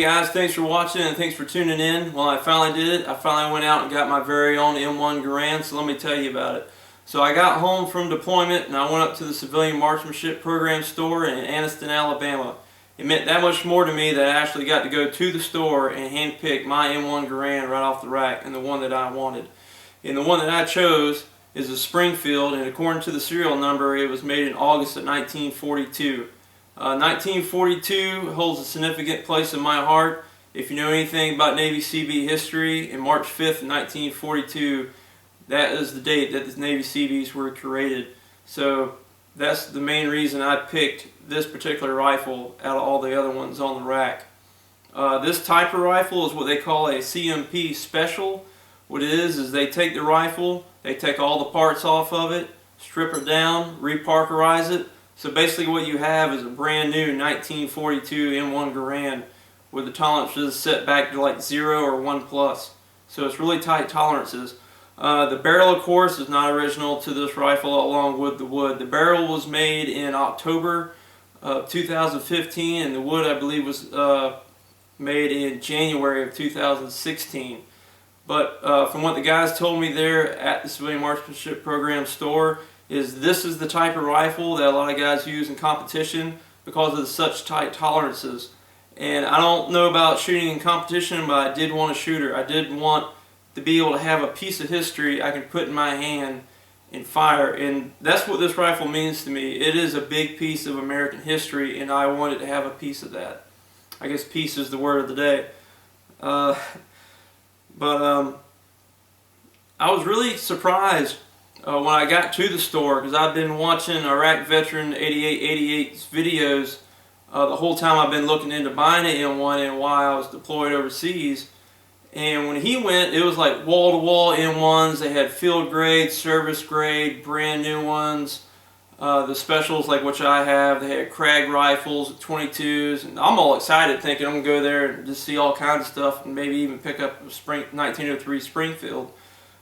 guys, thanks for watching and thanks for tuning in. Well, I finally did it. I finally went out and got my very own M1 Garand, so let me tell you about it. So I got home from deployment and I went up to the Civilian Marksmanship Program store in Anniston, Alabama. It meant that much more to me that I actually got to go to the store and handpick my M1 Garand right off the rack, and the one that I wanted. And the one that I chose is a Springfield, and according to the serial number, it was made in August of 1942. 1942 holds a significant place in my heart. If you know anything about Navy CB history, in March 5th, 1942, that is the date that the Navy CBs were created. So that's the main reason I picked this particular rifle out of all the other ones on the rack. This type of rifle is what they call a CMP special. What it is they take the rifle, they take all the parts off of it, strip it down, reparkerize it. So basically what you have is a brand new 1942 M1 Garand with the tolerances set back to like 0 or 1+. So it's really tight tolerances. The barrel, of course, is not original to this rifle along with the wood. The barrel was made in October of 2015, and the wood, I believe, was made in January of 2016. But from what the guys told me there at the Civilian Marksmanship Program store, this is the type of rifle that a lot of guys use in competition because of such tight tolerances. And I don't know about shooting in competition, but I did want a shooter. I did want to be able to have a piece of history I can put in my hand and fire. And that's what this rifle means to me. It is a big piece of American history, and I wanted to have a piece of that. I guess piece is the word of the day. I was really surprised when I got to the store, because I've been watching Iraq Veteran 8888's videos the whole time I've been looking into buying an M1 and while I was deployed overseas. And when he went, it was like wall-to-wall M1s. They had field grade, service grade, brand new ones. The specials like which I have, they had Krag rifles, 22s, and I'm all excited thinking I'm going to go there and just see all kinds of stuff and maybe even pick up a 1903 Springfield.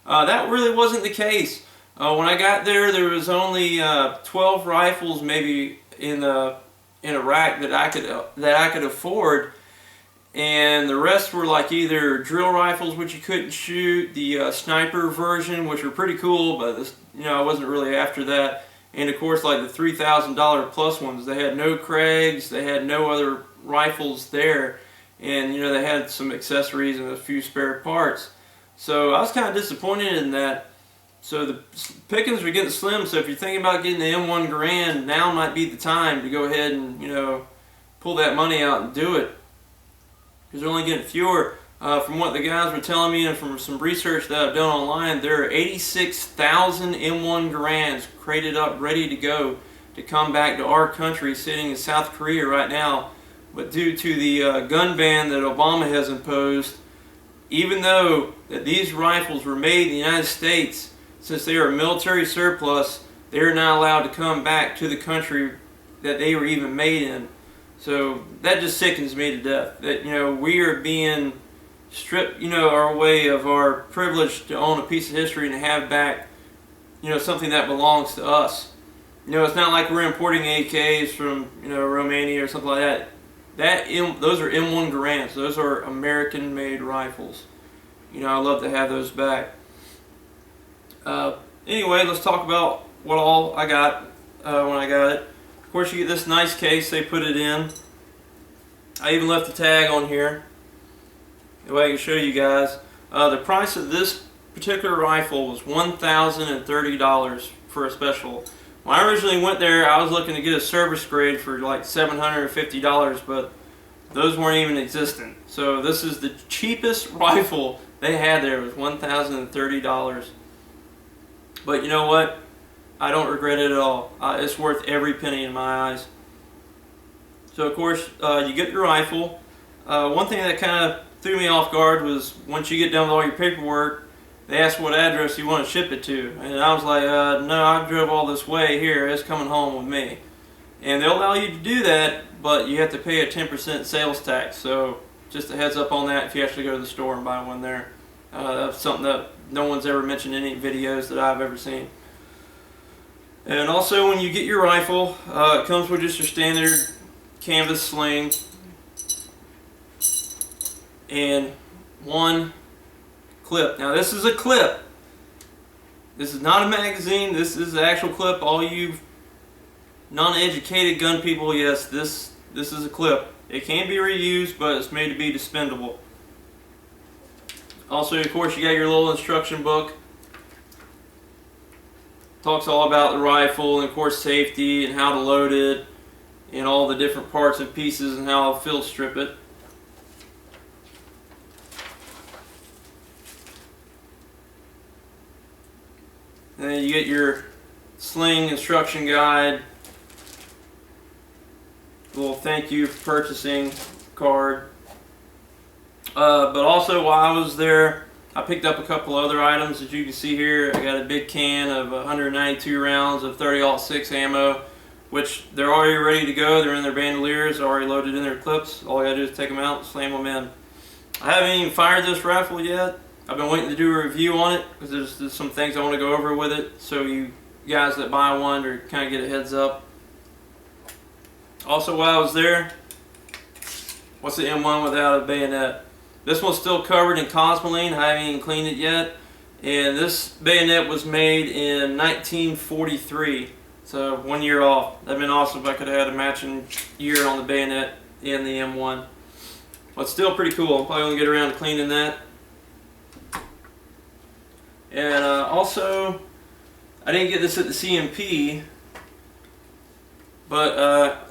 That really wasn't the case. When I got there, there was only 12 rifles maybe in a rack that I could afford, and the rest were like either drill rifles which you couldn't shoot, the sniper version, which were pretty cool, but this, I wasn't really after that, and of course like the $3,000 plus ones. They had no Krags, they had no other rifles there, and they had some accessories and a few spare parts. So I was kind of disappointed in that. So the pickings were getting slim, so if you're thinking about getting the M1 Garand, now might be the time to go ahead and, pull that money out and do it. Because they're only getting fewer. From what the guys were telling me and from some research that I've done online, there are 86,000 M1 Garands crated up, ready to go to come back to our country, sitting in South Korea right now. But due to the gun ban that Obama has imposed, even though that these rifles were made in the United States, since they are a military surplus, they are not allowed to come back to the country that they were even made in. So that just sickens me to death. That we are being stripped, our way of our privilege to own a piece of history and to have back, something that belongs to us. It's not like we're importing AKs from Romania or something like that. Those are M1 Garands. Those are American-made rifles. I'd love to have those back. Anyway, let's talk about what all I got when I got it. Of course, you get this nice case they put it in. I even left the tag on here. The way I can show you guys. The price of this particular rifle was $1,030 for a special. When I originally went there, I was looking to get a service grade for like $750, but those weren't even existent. So this is the cheapest rifle they had there. It was $1,030. But you know what? I don't regret it at all. It's worth every penny in my eyes. So of course, you get your rifle. One thing that kind of threw me off guard was once you get done with all your paperwork, they asked what address you want to ship it to. And I was like, no, I drove all this way here. It's coming home with me. And they'll allow you to do that, but you have to pay a 10% sales tax. So just a heads up on that if you actually go to the store and buy one there. That's something that no one's ever mentioned in any videos that I've ever seen. And also when you get your rifle, it comes with just your standard canvas sling. and one clip. Now this is a clip. This is not a magazine. This is the actual clip. All you non-educated gun people, yes, this is a clip. It can be reused, but it's made to be dispendable. Also, of course, you got your little instruction book. Talks all about the rifle and, of course, safety and how to load it and all the different parts and pieces and how I'll field strip it. And then you get your Sling instruction guide, little thank you for purchasing card. But also while I was there, I picked up a couple other items. As you can see here, I got a big can of 192 rounds of 30-06 ammo, which they're already ready to go. They're in their bandoliers, already loaded in their clips. All I gotta do is take them out and slam them in. I haven't even fired this rifle yet. I've been waiting to do a review on it because there's some things I want to go over with it, so you guys that buy one or kind of get a heads up. Also, while I was there, what's the M1 without a bayonet? This one's still covered in cosmoline. I haven't even cleaned it yet. And this bayonet was made in 1943. So 1 year off. That'd been awesome if I could have had a matching year on the bayonet in the M1. But still pretty cool. I'm probably going to get around to cleaning that. And also, I didn't get this at the CMP, but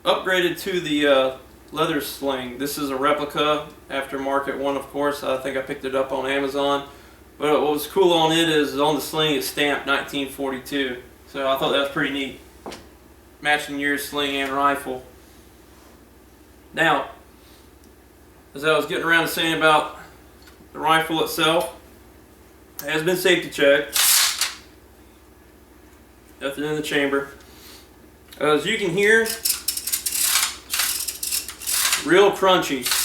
upgraded to the leather sling. This is a replica, aftermarket one, of course. I think I picked it up on Amazon. But what was cool on it is on the sling it's stamped 1942. So I thought that was pretty neat. Matching year sling and rifle. Now, as I was getting around to saying about the rifle itself, it has been safety checked. Nothing in the chamber. As you can hear, real crunchy.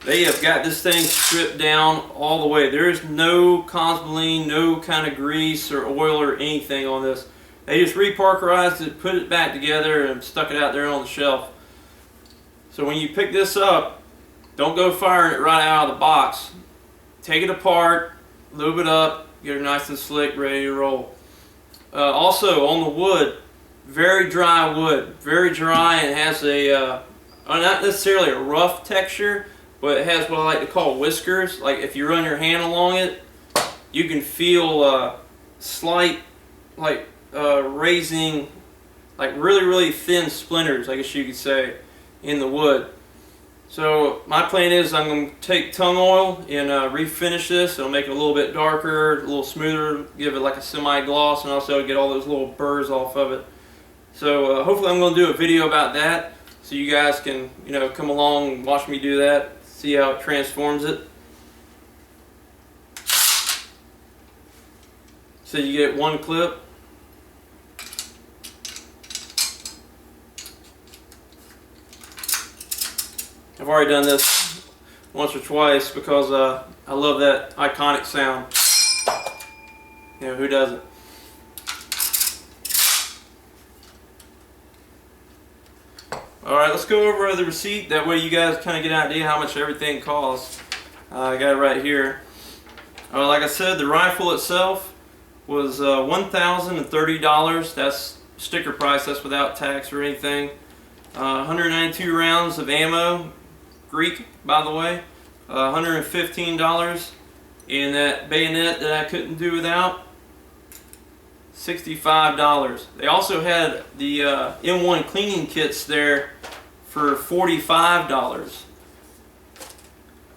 They have got this thing stripped down all the way. There is no cosmoline, no kind of grease or oil or anything on this. They just reparkerized it, put it back together, and stuck it out there on the shelf. So when you pick this up, don't go firing it right out of the box. Take it apart, lube it up, get it nice and slick, ready to roll. Also on the wood, very dry wood, very dry, and has a not necessarily a rough texture, but it has what I like to call whiskers. Like if you run your hand along it, you can feel slight, like raising, like really thin splinters, I guess you could say, in the wood. So my plan is I'm going to take tung oil and refinish this. It'll make it a little bit darker, a little smoother, give it like a semi-gloss, and also get all those little burrs off of it. So hopefully I'm going to do a video about that, so you guys can, you know, come along and watch me do that, see how it transforms it. So you get one clip. I've already done this once or twice because I love that iconic sound. You know, who doesn't? Alright, let's go over the receipt. That way you guys kind of get an idea how much everything costs. I got it right here. Like I said, the rifle itself was $1,030. That's sticker price. That's without tax or anything. 192 rounds of ammo. Greek, by the way, $115, and that bayonet that I couldn't do without, $65. They also had the M1 cleaning kits there for $45.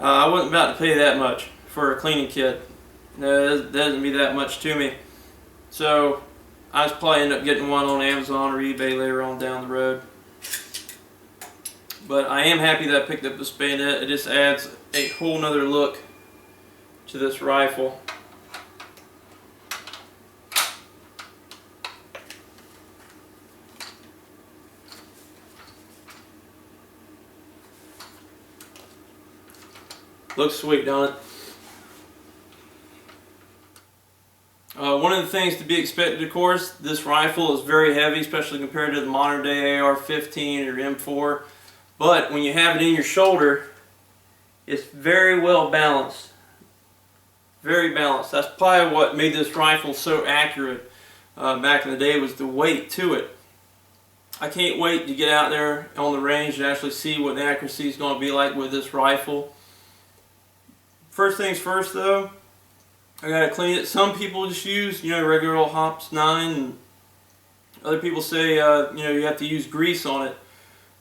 I wasn't about to pay that much for a cleaning kit. No, that doesn't be that much to me. So I just probably end up getting one on Amazon or eBay later on down the road. But I am happy that I picked up this bayonet. It just adds a whole nother look to this rifle. Looks sweet, don't it? One of the things to be expected, of course, this rifle is very heavy, especially compared to the modern day AR-15 or M4. But when you have it in your shoulder, It's very well balanced. Very balanced. That's probably what made this rifle so accurate back in the day, was the weight to it. I can't wait to get out there on the range and actually see what the accuracy is going to be like with this rifle. First things first though, I gotta clean it. Some people just use, regular old Hops 9, and other people say, you have to use grease on it.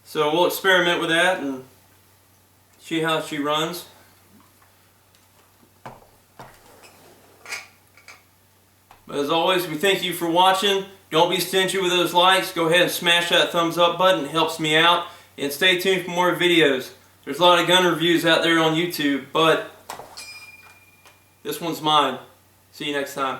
So we'll experiment with that and see how she runs. But as always, we thank you for watching. Don't be stingy with those likes. Go ahead and smash that thumbs up button. It helps me out. And stay tuned for more videos. There's a lot of gun reviews out there on YouTube, but this one's mine. See you next time.